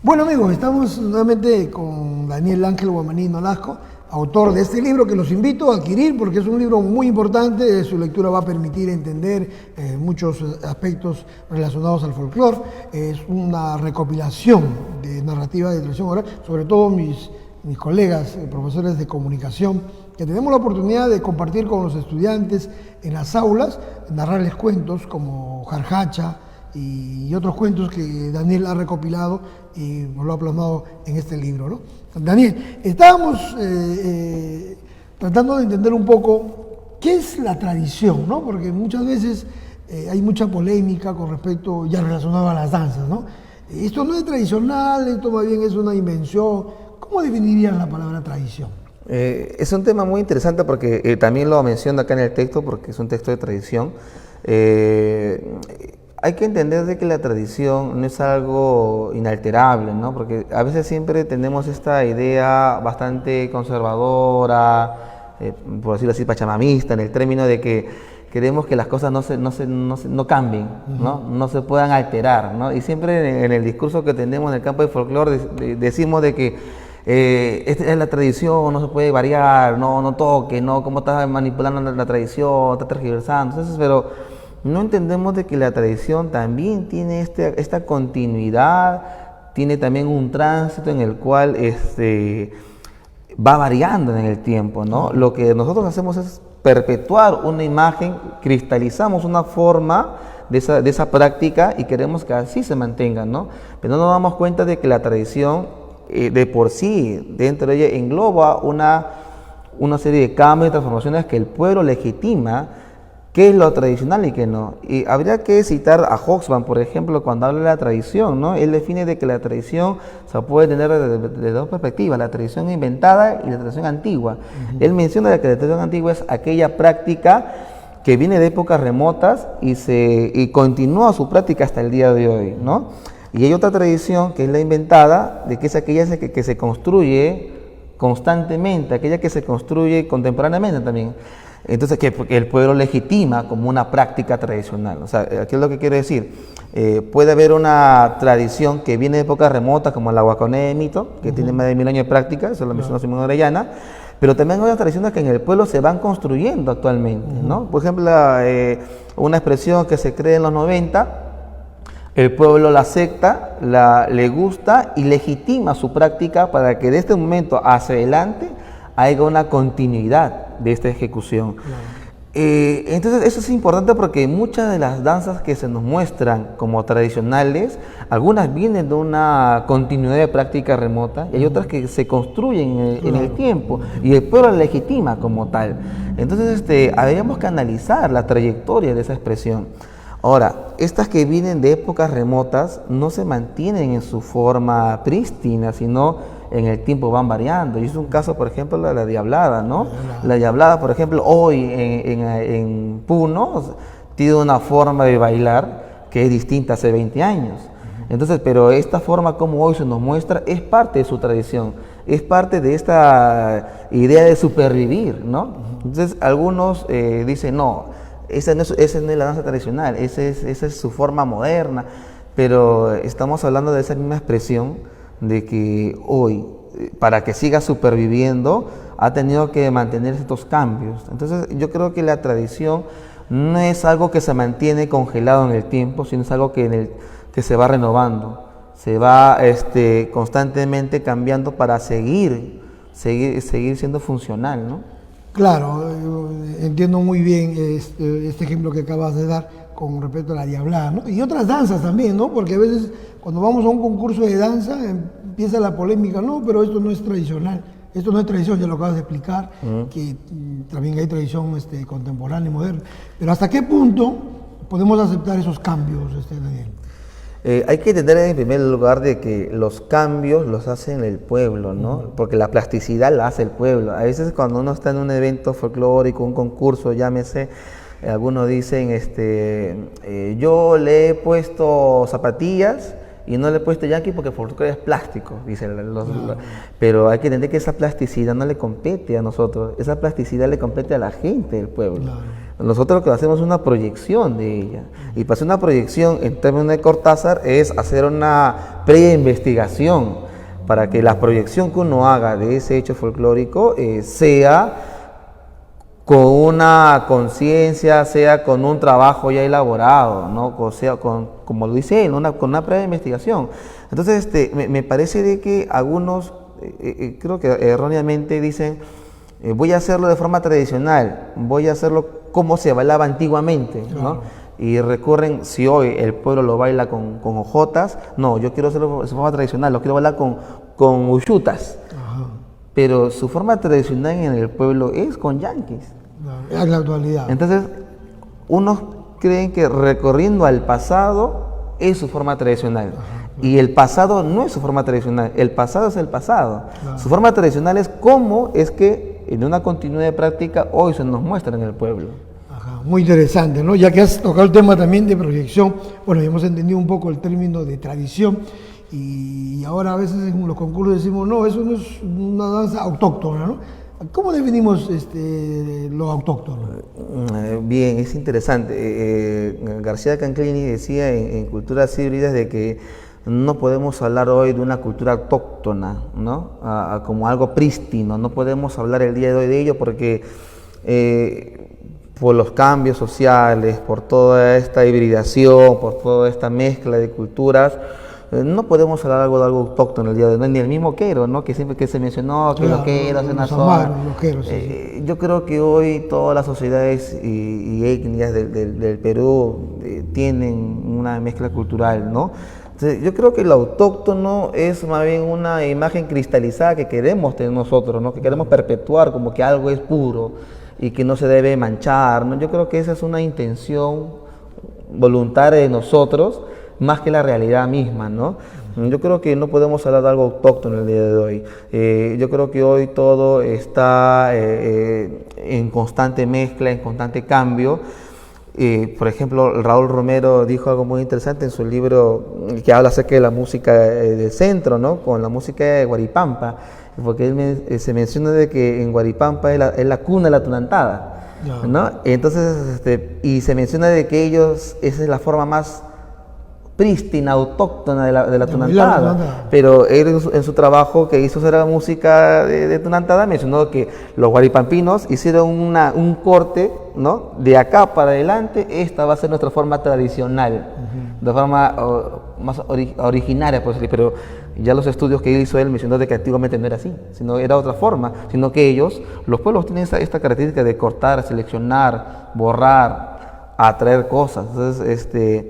Bueno amigos, estamos nuevamente con Daniel Ángel Guamaní Nolasco, autor de este libro que los invito a adquirir porque es un libro muy importante. Su lectura va a permitir entender muchos aspectos relacionados al folclore. Es una recopilación de narrativa de tradición oral, sobre todo mis colegas, profesores de comunicación, que tenemos la oportunidad de compartir con los estudiantes en las aulas, narrarles cuentos como Jarjacha y otros cuentos que Daniel ha recopilado y lo ha plasmado en este libro, ¿no? Daniel, estábamos tratando de entender un poco qué es la tradición, ¿no? Porque muchas veces hay mucha polémica con respecto, ya relacionado a las danzas, ¿no? Esto no es tradicional, esto más bien es una invención. ¿Cómo definirías la palabra tradición? Es un tema muy interesante porque también lo menciono acá en el texto porque es un texto de tradición. Hay que entender de que la tradición no es algo inalterable, ¿no? Porque a veces siempre tenemos esta idea bastante conservadora, por decirlo así, pachamamista, en el término de que queremos que las cosas no cambien, ¿no? No se puedan alterar, ¿no? Y siempre en el discurso que tenemos en el campo del folclore decimos de que esta es la tradición, no se puede variar, no toque, no, cómo estás manipulando la tradición, estás tergiversando. Entonces, pero no entendemos de que la tradición también tiene esta continuidad, tiene también un tránsito en el cual va variando en el tiempo, ¿no? Lo que nosotros hacemos es perpetuar una imagen, cristalizamos una forma de esa práctica y queremos que así se mantenga, ¿no? Pero no nos damos cuenta de que la tradición de por sí, dentro de ella, engloba una serie de cambios y transformaciones que el pueblo legitima, qué es lo tradicional y qué no. Y habría que citar a Hobsbawm, por ejemplo, cuando habla de la tradición, ¿no? Él define de que la tradición se puede tener de dos perspectivas, la tradición inventada y la tradición antigua. Él menciona que la tradición antigua es aquella práctica que viene de épocas remotas y continúa su práctica hasta el día de hoy, ¿no? Y hay otra tradición que es la inventada, de que es aquella que se construye constantemente, aquella que se construye contemporáneamente también. Entonces, que el pueblo legitima como una práctica tradicional. O sea, ¿qué es lo que quiero decir? Puede haber una tradición que viene de épocas remotas, como la Huaconé de Mito, que tiene más de 1000 años de práctica, eso lo mencionó Simón Orellana, pero también hay otras tradiciones que en el pueblo se van construyendo actualmente, ¿no? Por ejemplo, una expresión que se cree en los 90, el pueblo la acepta, le gusta y legitima su práctica para que de este momento hacia adelante haya una continuidad de esta ejecución. Claro. Entonces eso es importante porque muchas de las danzas que se nos muestran como tradicionales, algunas vienen de una continuidad de práctica remota y hay otras que se construyen en el tiempo y el pueblo la legitima como tal. Entonces habríamos que analizar la trayectoria de esa expresión. Ahora, estas que vienen de épocas remotas no se mantienen en su forma prístina, sino en el tiempo van variando. Y es un caso, por ejemplo, de la diablada, ¿no? La diablada, por ejemplo, hoy en Puno tiene una forma de bailar que es distinta hace 20 años. Entonces, pero esta forma como hoy se nos muestra es parte de su tradición, es parte de esta idea de supervivir, ¿no? Entonces, algunos dicen, no, esa no es la danza tradicional, esa es su forma moderna, pero estamos hablando de esa misma expresión de que hoy, para que siga superviviendo, ha tenido que mantener estos cambios. Entonces yo creo que la tradición no es algo que se mantiene congelado en el tiempo, sino es algo que se va renovando, se va constantemente cambiando para seguir siendo funcional, ¿no? Claro, entiendo muy bien este ejemplo que acabas de dar con respecto a la diablada, ¿no? Y otras danzas también, ¿no? Porque a veces cuando vamos a un concurso de danza empieza la polémica, no, pero esto no es tradicional, esto no es tradición, ya lo acabas de explicar, que también hay tradición contemporánea y moderna. Pero ¿hasta qué punto podemos aceptar esos cambios, Daniel? Hay que entender en primer lugar de que los cambios los hace el pueblo, ¿no? Porque la plasticidad la hace el pueblo. A veces cuando uno está en un evento folclórico, un concurso, llámese, algunos dicen, yo le he puesto zapatillas y no le he puesto yanqui porque el folclore es plástico, dicen pero hay que entender que esa plasticidad no le compete a nosotros, esa plasticidad le compete a la gente del pueblo. Nosotros lo que hacemos es una proyección de ella. Y para hacer una proyección en términos de Cortázar es hacer una preinvestigación para que la proyección que uno haga de ese hecho folclórico sea con una conciencia, sea con un trabajo ya elaborado, ¿no? O sea, como lo dice él, con una previa investigación. Entonces, me parece de que algunos, creo que erróneamente dicen, voy a hacerlo de forma tradicional, voy a hacerlo como se bailaba antiguamente, ¿no? Claro. Y recurren, si hoy el pueblo lo baila con hojotas, no, yo quiero hacerlo de forma tradicional, lo quiero bailar con uyutas. Ajá. Pero su forma tradicional en el pueblo es con yanquis. Es la actualidad. Entonces, unos creen que recorriendo al pasado es su forma tradicional. Ajá, claro. Y el pasado no es su forma tradicional, el pasado es el pasado. Claro. Su forma tradicional es cómo es que en una continuidad de práctica hoy se nos muestra en el pueblo. Ajá, muy interesante, ¿no? Ya que has tocado el tema también de proyección, bueno, ya hemos entendido un poco el término de tradición. Y ahora a veces en los concursos decimos, no, eso no es una danza autóctona, ¿no? ¿Cómo definimos lo autóctono? Bien, es interesante. García Canclini decía en Culturas Híbridas de que no podemos hablar hoy de una cultura autóctona, ¿no? Como algo prístino, no podemos hablar el día de hoy de ello porque por los cambios sociales, por toda esta hibridación, por toda esta mezcla de culturas, no podemos hablar de algo autóctono el día de hoy, ni el mismo quero, ¿no? Que siempre que se mencionó que los queros en la zona. Sí. Yo creo que hoy todas las sociedades y etnias del Perú tienen una mezcla cultural, ¿no? Entonces, yo creo que lo autóctono es más bien una imagen cristalizada que queremos tener nosotros, ¿no? Que queremos perpetuar como que algo es puro y que no se debe manchar, ¿no? Yo creo que esa es una intención voluntaria de nosotros, más que la realidad misma, ¿no? Yo creo que no podemos hablar de algo autóctono el día de hoy. Yo creo que hoy todo está en constante mezcla, en constante cambio. Por ejemplo, Raúl Romero dijo algo muy interesante en su libro que habla acerca de la música del centro, ¿no? Con la música de Guaripampa, porque él se menciona de que en Guaripampa es la cuna de la tunantada, ¿no? Entonces, y se menciona de que ellos, esa es la forma más prístina, autóctona de la tunantada, pero él en su trabajo que hizo sobre la música de tunantada mencionó que los guaripampinos hicieron un corte, ¿no? De acá para adelante, esta va a ser nuestra forma tradicional, de forma más originaria, por decir, pero ya los estudios que hizo él mencionó de que antiguamente no era así, sino era otra forma, sino que ellos, los pueblos tienen esta característica de cortar, seleccionar, borrar, atraer cosas. Entonces,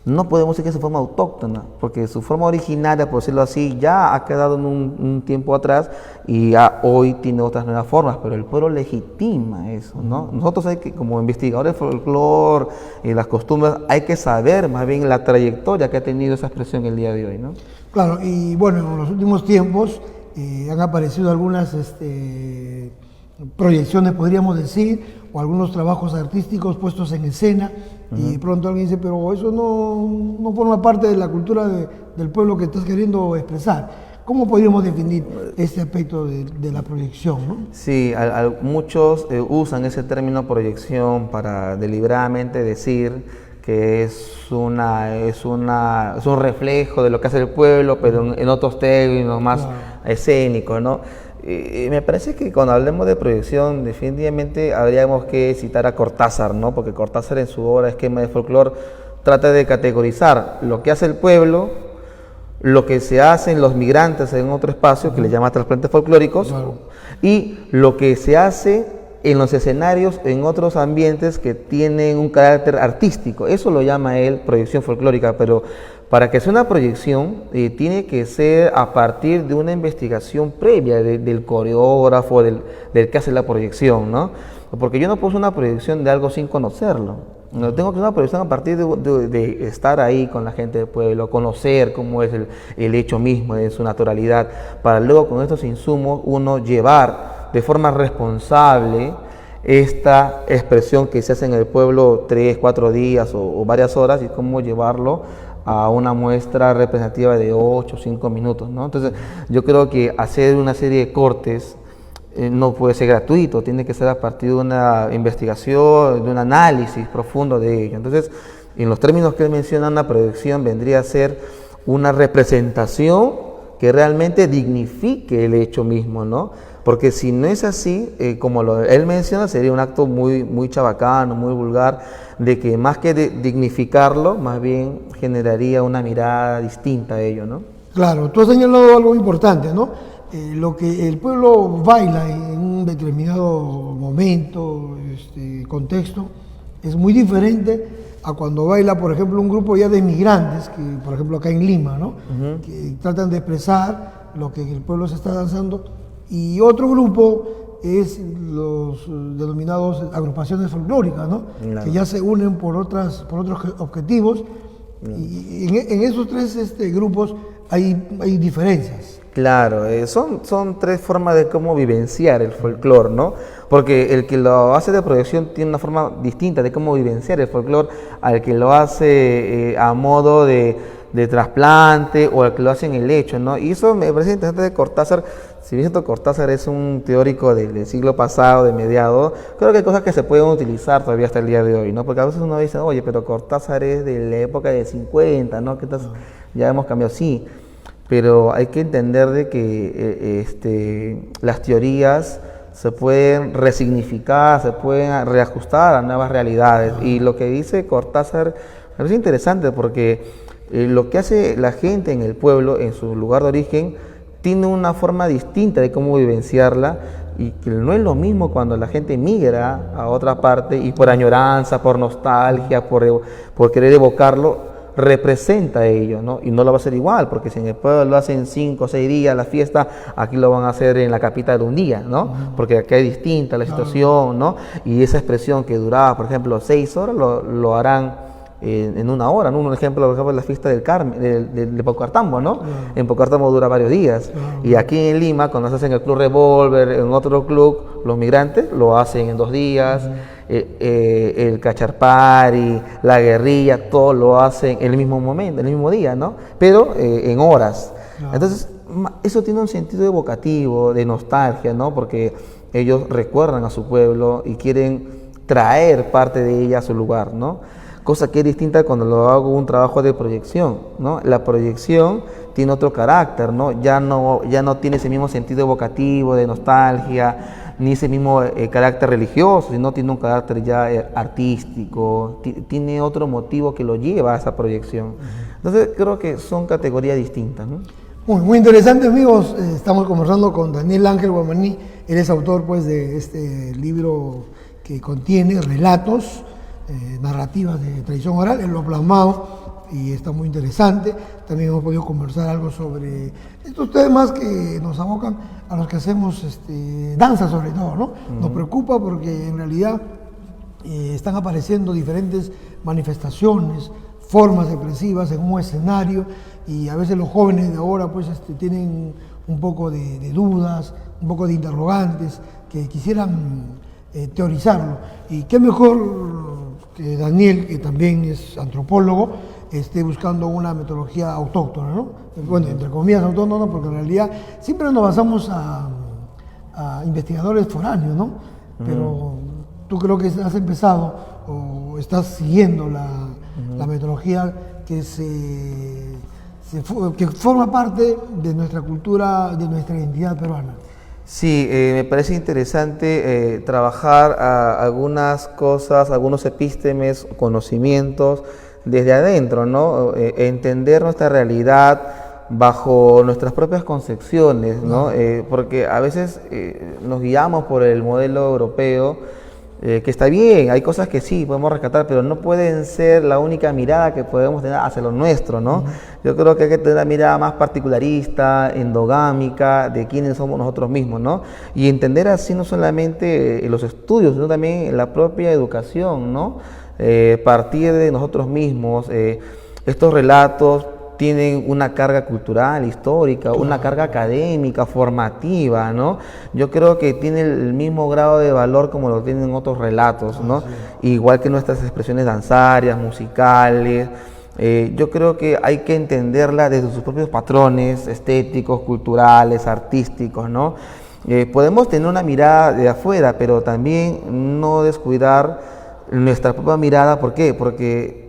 no podemos decir que es su forma autóctona, porque su forma originaria, por decirlo así, ya ha quedado en un tiempo atrás y ya hoy tiene otras nuevas formas, pero el pueblo legitima eso, ¿no? Nosotros hay que, como investigadores del folclore y las costumbres, hay que saber más bien la trayectoria que ha tenido esa expresión el día de hoy, ¿no? Claro, y bueno, en los últimos tiempos han aparecido algunas proyecciones, podríamos decir, o algunos trabajos artísticos puestos en escena, y de pronto alguien dice, pero eso no forma parte de la cultura del pueblo que estás queriendo expresar. ¿Cómo podríamos definir este aspecto de la proyección, ¿no? Sí, muchos usan ese término proyección para deliberadamente decir que es un reflejo de lo que hace el pueblo, pero en otros términos más escénicos, ¿no? Me parece que cuando hablemos de proyección, definitivamente habríamos que citar a Cortázar, ¿no? Porque Cortázar en su obra Esquema de Folclore trata de categorizar lo que hace el pueblo, lo que se hacen los migrantes en otro espacio, que le llama trasplantes folclóricos, y lo que se hace en los escenarios, en otros ambientes que tienen un carácter artístico. Eso lo llama él proyección folclórica, pero para que sea una proyección, tiene que ser a partir de una investigación previa del coreógrafo, del que hace la proyección, ¿no? Porque yo no puedo hacer una proyección de algo sin conocerlo. No tengo que hacer una proyección a partir de estar ahí con la gente del pueblo, conocer cómo es el hecho mismo de su naturalidad, para luego con estos insumos uno llevar de forma responsable esta expresión que se hace en el pueblo 3, 4 días o varias horas y cómo llevarlo a una muestra representativa de 8 o 5 minutos, ¿no? Entonces, yo creo que hacer una serie de cortes no puede ser gratuito, tiene que ser a partir de una investigación, de un análisis profundo de ello. Entonces, en los términos que él menciona, una proyección vendría a ser una representación que realmente dignifique el hecho mismo, ¿no? Porque si no es así, como él menciona, sería un acto muy, muy chabacano, muy vulgar, de que más que dignificarlo, más bien generaría una mirada distinta a ello, ¿no? Claro, tú has señalado algo importante, ¿no? Lo que el pueblo baila en un determinado momento, contexto, es muy diferente a cuando baila, por ejemplo, un grupo ya de migrantes, que por ejemplo acá en Lima, ¿no? Que tratan de expresar lo que el pueblo se está danzando, y otro grupo es los denominados agrupaciones folclóricas, ¿no? Claro. Que ya se unen por otros objetivos, y en esos tres grupos hay diferencias. Claro, son tres formas de cómo vivenciar el folclore, ¿no? Porque el que lo hace de proyección tiene una forma distinta de cómo vivenciar el folclore al que lo hace a modo de trasplante o al que lo hace en el hecho, ¿no? Y eso me parece interesante de Cortázar. Si bien cierto, Cortázar es un teórico del siglo pasado, de mediados, creo que hay cosas que se pueden utilizar todavía hasta el día de hoy, ¿no? Porque a veces uno dice, oye, pero Cortázar es de la época de 50, ¿no? Ya hemos cambiado, sí. Pero hay que entender de que las teorías se pueden resignificar, se pueden reajustar a nuevas realidades. Y lo que dice Cortázar me parece interesante porque lo que hace la gente en el pueblo, en su lugar de origen, tiene una forma distinta de cómo vivenciarla, y que no es lo mismo cuando la gente migra a otra parte y por añoranza, por nostalgia, por querer evocarlo, representa ello, ¿no? Y no lo va a hacer igual, porque si en el pueblo lo hacen 5 o 6 días la fiesta, aquí lo van a hacer en la capital de un día, ¿no? Porque aquí es distinta la situación, ¿no? Y esa expresión que duraba, por ejemplo, 6 horas, lo harán en 1 hora, ¿no? Un ejemplo, por ejemplo, la fiesta del Carmen, de Paucartambo, ¿no? En Paucartambo dura varios días. Y aquí en Lima, cuando se hacen el Club Revolver, en otro club, los migrantes lo hacen en 2 días. El Cacharpari, la guerrilla, todo lo hacen en el mismo momento, en el mismo día, ¿no? Pero en horas. Entonces, eso tiene un sentido evocativo, de nostalgia, ¿no? Porque ellos recuerdan a su pueblo y quieren traer parte de ella a su lugar, ¿no? Cosa que es distinta cuando lo hago un trabajo de proyección, ¿no? La proyección tiene otro carácter, ¿no? Ya no tiene ese mismo sentido evocativo, de nostalgia, ni ese mismo carácter religioso, sino tiene un carácter ya artístico, tiene otro motivo que lo lleva a esa proyección. Entonces creo que son categorías distintas, ¿no? Muy interesante, amigos. Estamos conversando con Daniel Ángel Guamaní. Él es autor, pues, de este libro que contiene relatos, narrativas de tradición oral. Él lo ha plasmado y está muy interesante. También hemos podido conversar algo sobre estos temas que nos abocan a los que hacemos danza, sobre todo, ¿no? Nos preocupa porque en realidad están apareciendo diferentes manifestaciones, formas expresivas en un escenario, y a veces los jóvenes de ahora pues tienen un poco de dudas, un poco de interrogantes, que quisieran teorizarlo. Y qué mejor que Daniel, que también es antropólogo, esté buscando una metodología autóctona, ¿no? Bueno, entre comillas autóctona, porque en realidad siempre nos basamos a investigadores foráneos, ¿no? Pero tú creo que has empezado o estás siguiendo la metodología que que forma parte de nuestra cultura, de nuestra identidad peruana. Sí, me parece interesante trabajar algunas cosas, algunos epístemes, conocimientos desde adentro, ¿no? Entender nuestra realidad bajo nuestras propias concepciones, ¿no? Porque a veces nos guiamos por el modelo europeo, que está bien, hay cosas que sí podemos rescatar, pero no pueden ser la única mirada que podemos tener hacia lo nuestro, ¿no? Yo creo que hay que tener una mirada más particularista, endogámica, de quiénes somos nosotros mismos, ¿no? Y entender así no solamente los estudios, sino también la propia educación, ¿no? Partir de nosotros mismos. Estos relatos tienen una carga cultural, histórica, una carga académica, formativa, ¿no? Yo creo que tiene el mismo grado de valor como lo tienen otros relatos, ¿no? Igual que nuestras expresiones danzarias, musicales. Yo creo que hay que entenderla desde sus propios patrones estéticos, culturales, artísticos, ¿no? Podemos tener una mirada de afuera, pero también no descuidar nuestra propia mirada. ¿Por qué? Porque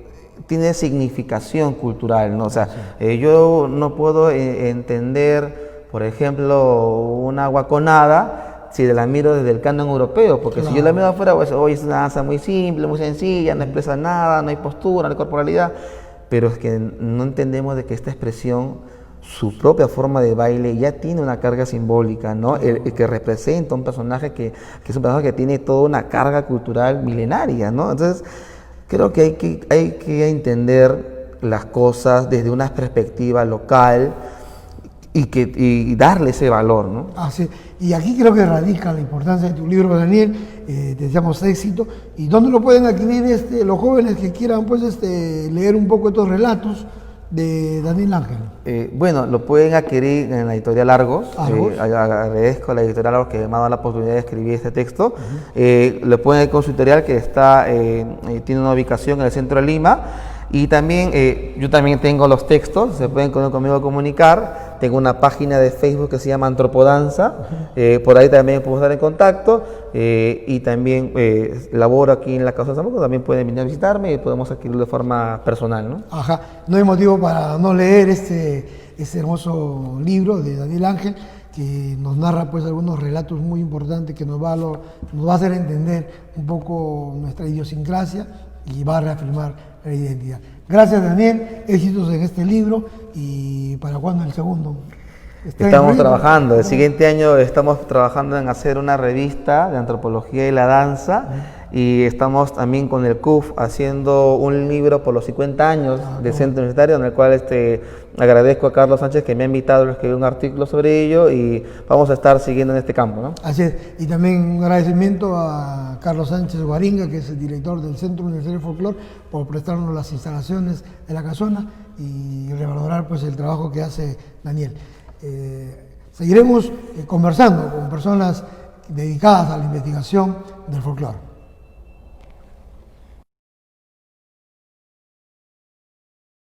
tiene significación cultural, ¿no? O sea, yo no puedo entender, por ejemplo, una guaconada si la miro desde el canon europeo, porque si yo la miro afuera, pues, hoy es una danza muy simple, muy sencilla, no expresa nada, no hay postura, no hay corporalidad, pero es que no entendemos de que esta expresión, su propia forma de baile ya tiene una carga simbólica, ¿no? El que representa un personaje que es un personaje que tiene toda una carga cultural milenaria, ¿no? Entonces, creo que hay que entender las cosas desde una perspectiva local y darle ese valor, ¿no? Así. Y aquí creo que radica la importancia de tu libro, Daniel. Te deseamos éxito. ¿Y dónde lo pueden adquirir los jóvenes que quieran pues, leer un poco estos relatos de Daniel Ángel? Bueno, lo pueden adquirir en la editorial Argos. Argos. Agradezco a la editorial Argos que me ha dado la oportunidad de escribir este texto. Lo pueden ir con su editorial que tiene una ubicación en el centro de Lima. Y también, yo también tengo los textos, se pueden conmigo comunicar. Tengo una página de Facebook que se llama Antropodanza, por ahí también podemos estar en contacto. Y también laboro aquí en la Casa de San Marcos, también pueden venir a visitarme y podemos adquirirlo de forma personal, ¿no? Ajá, no hay motivo para no leer este hermoso libro de Daniel Ángel, que nos narra pues algunos relatos muy importantes que nos va a hacer entender un poco nuestra idiosincrasia y va a reafirmar la identidad. Gracias, Daniel, éxitos en este libro. ¿Y para cuándo el segundo? Estamos trabajando, el siguiente año estamos trabajando en hacer una revista de antropología y la danza, y estamos también con el CUF haciendo un libro por los 50 años del Centro Universitario, en el cual agradezco a Carlos Sánchez que me ha invitado a escribir un artículo sobre ello, y vamos a estar siguiendo en este campo, ¿no? Así es, y también un agradecimiento a Carlos Sánchez Guaringa, que es el director del Centro Universitario de Folclore, por prestarnos las instalaciones de la casona y revalorar pues el trabajo que hace Daniel. Seguiremos conversando con personas dedicadas a la investigación del folclore.